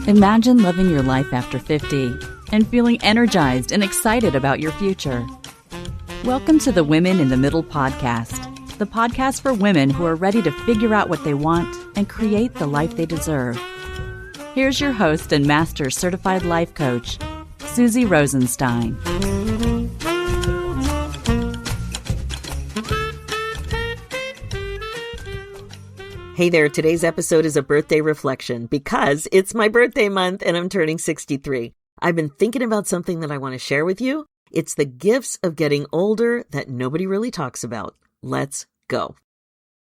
Imagine living your life after 50 and feeling energized and excited about your future. Welcome to the Women in the Middle podcast, the podcast for women who are ready to figure out what they want and create the life they deserve. Here's your host and master certified life coach, Susie Rosenstein. Hey there, today's episode is a birthday reflection because it's my birthday month and I'm turning 63. I've been thinking about something that I want to share with you. It's the gifts of getting older that nobody really talks about. Let's go.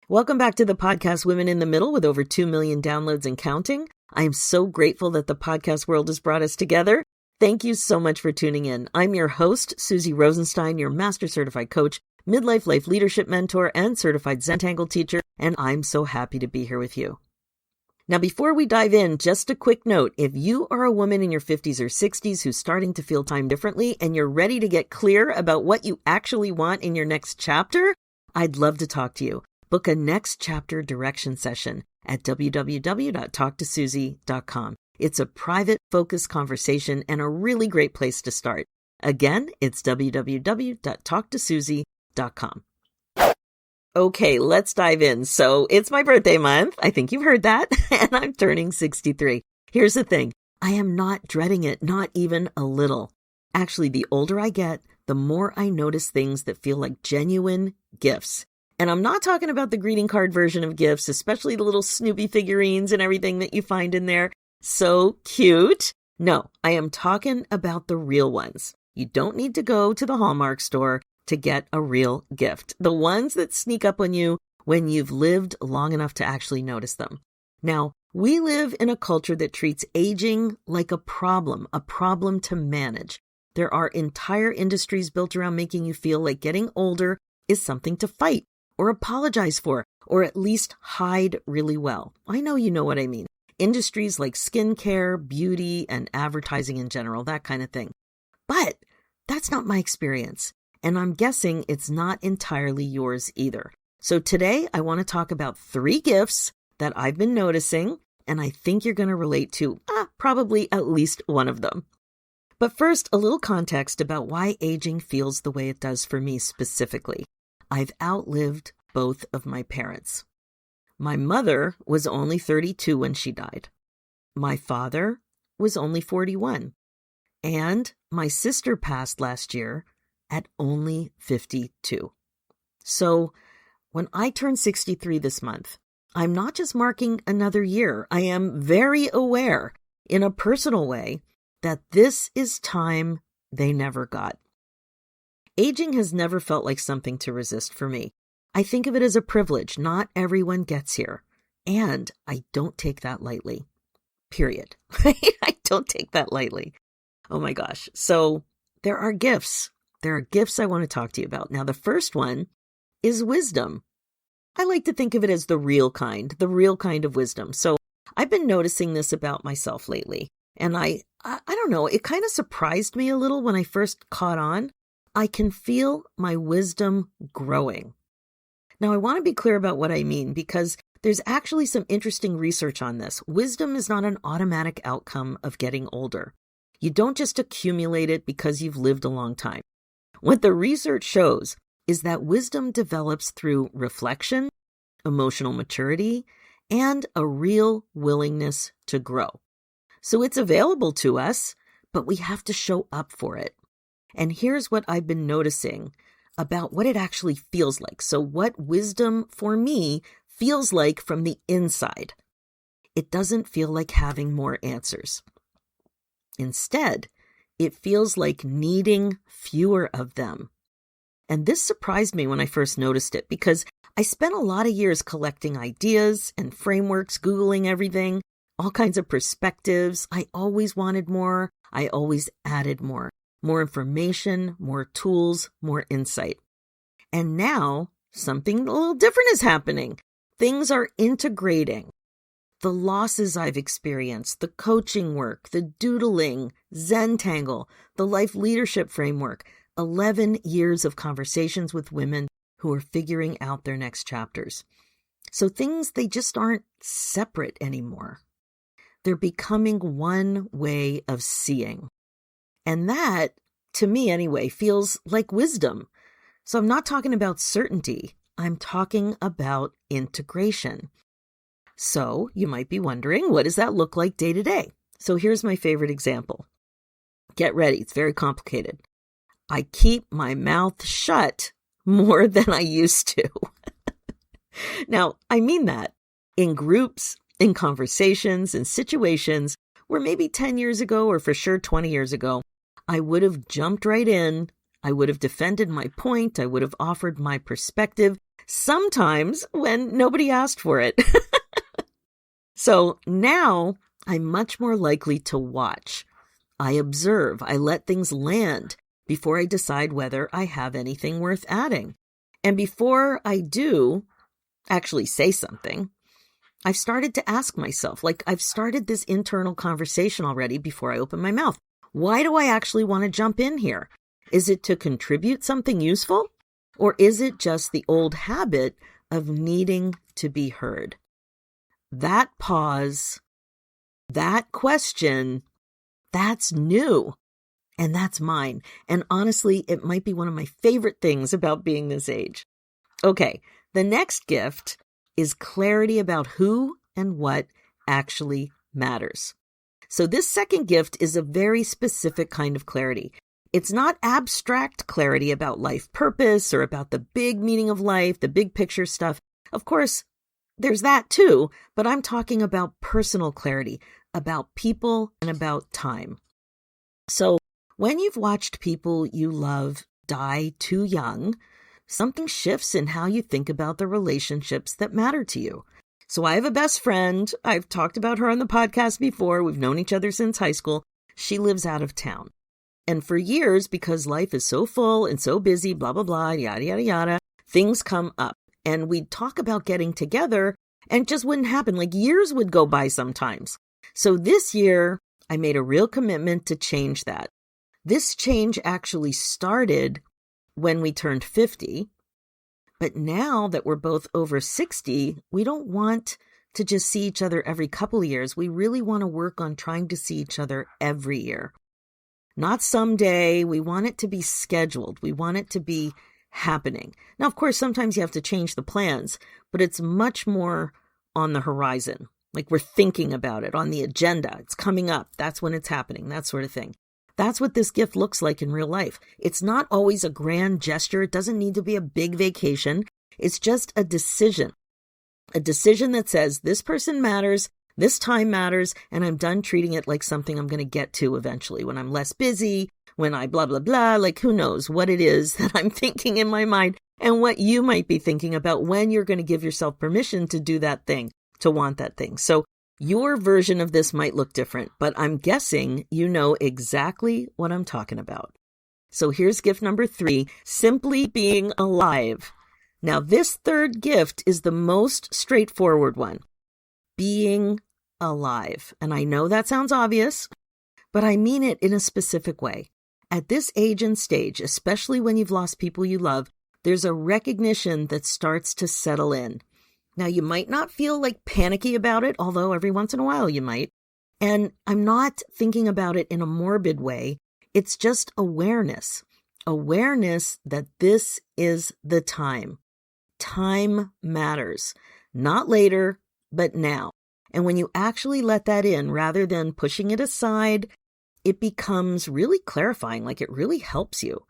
Welcome back to the podcast Women in the Middle with over 2 million downloads and counting. I am so grateful that the podcast world has brought us together. Thank you so much for tuning in. I'm your host, Susie Rosenstein, your master certified coach, midlife life leadership mentor, and certified Zentangle teacher, and I'm so happy to be here with you. Now, before we dive in, just a quick note. If you are a woman in your 50s or 60s who's starting to feel time differently and you're ready to get clear about what you actually want in your next chapter, I'd love to talk to you. Book a next chapter direction session at www.talktosusie.com. It's a private, focused conversation and a really great place to start. Again, it's www.talktosusie.com. Okay, let's dive in. So it's my birthday month. I think you've heard that. And I'm turning 63. Here's the thing. I am not dreading it, not even a little. Actually, the older I get, the more I notice things that feel like genuine gifts. And I'm not talking about the greeting card version of gifts, especially the little Snoopy figurines and everything that you find in there. So cute. No, I am talking about the real ones. You don't need to go to the Hallmark store to get a real gift. The ones that sneak up on you when you've lived long enough to actually notice them. Now, we live in a culture that treats aging like a problem to manage. There are entire industries built around making you feel like getting older is something to fight or apologize for, or at least hide really well. I know you know what I mean. Industries like skincare, beauty, and advertising in general, that kind of thing. But that's not my experience. And I'm guessing it's not entirely yours either. So today I want to talk about 3 gifts that I've been noticing, and I think you're going to relate to probably at least one of them. But first, a little context about why aging feels the way it does for me specifically. I've outlived both of my parents. My mother was only 32 when she died. My father was only 41. And my sister passed last year at only 52. So when I turn 63 this month, I'm not just marking another year. I am very aware in a personal way that this is time they never got. Aging has never felt like something to resist for me. I think of it as a privilege. Not everyone gets here. And I don't take that lightly. Period. I don't take that lightly. Oh my gosh. So there are gifts. There are gifts I want to talk to you about. Now, the first one is wisdom. I like to think of it as the real kind of wisdom. So I've been noticing this about myself lately. And I don't know, it kind of surprised me a little when I first caught on. I can feel my wisdom growing. Now, I want to be clear about what I mean because there's actually some interesting research on this. Wisdom is not an automatic outcome of getting older. You don't just accumulate it because you've lived a long time. What the research shows is that wisdom develops through reflection, emotional maturity, and a real willingness to grow. So it's available to us, but we have to show up for it. And here's what I've been noticing about what it actually feels like. So what wisdom for me feels like from the inside. It doesn't feel like having more answers. Instead, it feels like needing fewer of them. And this surprised me when I first noticed it because I spent a lot of years collecting ideas and frameworks, Googling everything, all kinds of perspectives. I always wanted more. I always added more information, more tools, more insight. And now something a little different is happening. Things are integrating. The losses I've experienced, the coaching work, the doodling, Zentangle, the life leadership framework, 11 years of conversations with women who are figuring out their next chapters. So things, they just aren't separate anymore. They're becoming one way of seeing. And that, to me anyway, feels like wisdom. So I'm not talking about certainty. I'm talking about integration. So you might be wondering, what does that look like day to day? So here's my favorite example. Get ready. It's very complicated. I keep my mouth shut more than I used to. Now, I mean that in groups, in conversations, in situations where maybe 10 years ago, or for sure 20 years ago, I would have jumped right in. I would have defended my point. I would have offered my perspective, sometimes when nobody asked for it. So now I'm much more likely to watch. I observe. I let things land before I decide whether I have anything worth adding. And before I do actually say something, I've started to ask myself, like I've started this internal conversation already before I open my mouth. Why do I actually want to jump in here? Is it to contribute something useful? Or is it just the old habit of needing to be heard? That pause, that question, that's new. And that's mine. And honestly, it might be one of my favorite things about being this age. Okay, the next gift is clarity about who and what actually matters. So this second gift is a very specific kind of clarity. It's not abstract clarity about life purpose or about the big meaning of life, the big picture stuff. Of course, there's that too, but I'm talking about personal clarity, about people and about time. So when you've watched people you love die too young, something shifts in how you think about the relationships that matter to you. So I have a best friend. I've talked about her on the podcast before. We've known each other since high school. She lives out of town. And for years, because life is so full and so busy, blah, blah, blah, yada, yada, yada, things come up. And we'd talk about getting together and it just wouldn't happen. Like years would go by sometimes. So this year, I made a real commitment to change that. This change actually started when we turned 50. But now that we're both over 60, we don't want to just see each other every couple of years. We really want to work on trying to see each other every year. Not someday. We want it to be scheduled. We want it to be happening. Now, of course, sometimes you have to change the plans, but it's much more on the horizon. Like we're thinking about it on the agenda. It's coming up. That's when it's happening, that sort of thing. That's what this gift looks like in real life. It's not always a grand gesture. It doesn't need to be a big vacation. It's just a decision that says this person matters, this time matters, and I'm done treating it like something I'm going to get to eventually when I'm less busy, when I blah, blah, blah, like who knows what it is that I'm thinking in my mind and what you might be thinking about when you're going to give yourself permission to do that thing, to want that thing. So your version of this might look different, but I'm guessing you know exactly what I'm talking about. So here's gift number 3, simply being alive. Now, this third gift is the most straightforward one, being alive. And I know that sounds obvious, but I mean it in a specific way. At this age and stage, especially when you've lost people you love, there's a recognition that starts to settle in. Now, you might not feel like panicky about it, although every once in a while you might. And I'm not thinking about it in a morbid way. It's just awareness. Awareness that this is the time. Time matters. Not later, but now. And when you actually let that in, rather than pushing it aside, it becomes really clarifying, like it really helps you.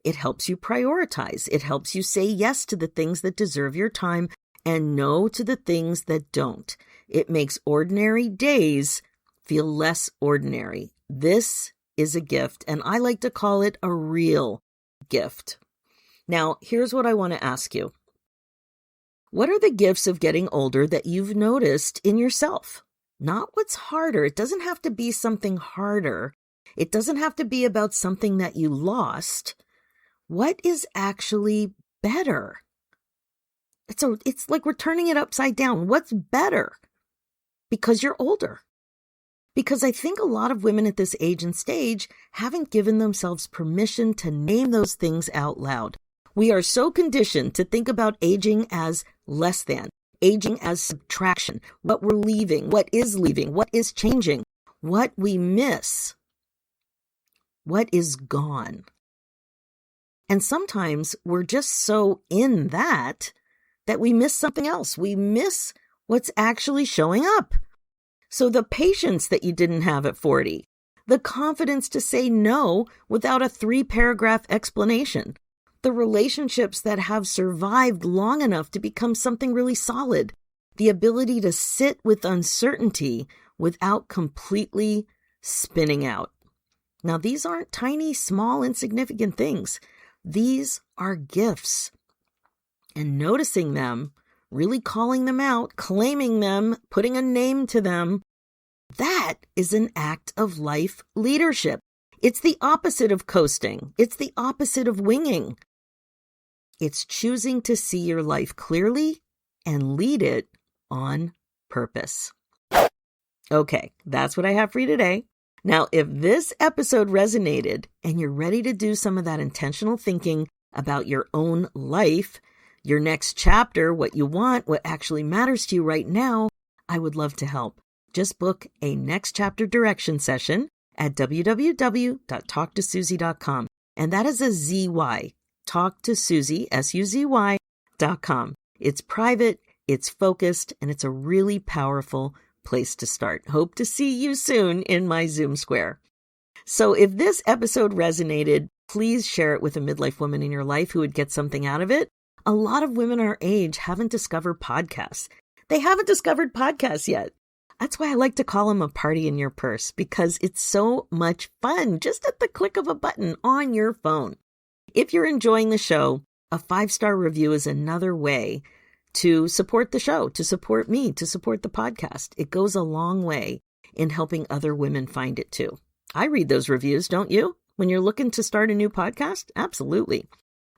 It helps you prioritize. It helps you say yes to the things that deserve your time and no to the things that don't. It makes ordinary days feel less ordinary. This is a gift, and I like to call it a real gift. Now, here's what I want to ask you. What are the gifts of getting older that you've noticed in yourself? Not what's harder. It doesn't have to be something harder. It doesn't have to be about something that you lost. What is actually better? It's like we're turning it upside down. What's better? Because you're older. Because I think a lot of women at this age and stage haven't given themselves permission to name those things out loud. We are so conditioned to think about aging as less than, aging as subtraction, what we're leaving, what is changing, what we miss, what is gone. And sometimes we're just so in that we miss something else. We miss what's actually showing up. So the patience that you didn't have at 40, the confidence to say no without a 3-paragraph explanation, the relationships that have survived long enough to become something really solid, the ability to sit with uncertainty without completely spinning out. Now, these aren't tiny, small, insignificant things. These are gifts. And noticing them, really calling them out, claiming them, putting a name to them, that is an act of life leadership. It's the opposite of coasting. It's the opposite of winging. It's choosing to see your life clearly and lead it on purpose. Okay, that's what I have for you today. Now, if this episode resonated and you're ready to do some of that intentional thinking about your own life, your next chapter, what you want, what actually matters to you right now, I would love to help. Just book a next chapter direction session at www.talktosuzy.com. And that is a ZY, talktosuzy, SUZY.com. It's private, it's focused, and it's a really powerful place to start. Hope to see you soon in my Zoom square. So if this episode resonated, please share it with a midlife woman in your life who would get something out of it. A lot of women our age haven't discovered podcasts. They haven't discovered podcasts yet. That's why I like to call them a party in your purse, because it's so much fun just at the click of a button on your phone. If you're enjoying the show, a 5-star review is another way to support the show, to support me, to support the podcast. It goes a long way in helping other women find it too. I read those reviews, don't you? When you're looking to start a new podcast? Absolutely.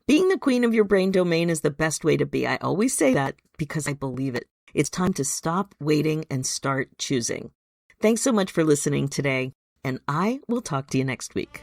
Being the queen of your brain domain is the best way to be. I always say that because I believe it. It's time to stop waiting and start choosing. Thanks so much for listening today, and I will talk to you next week.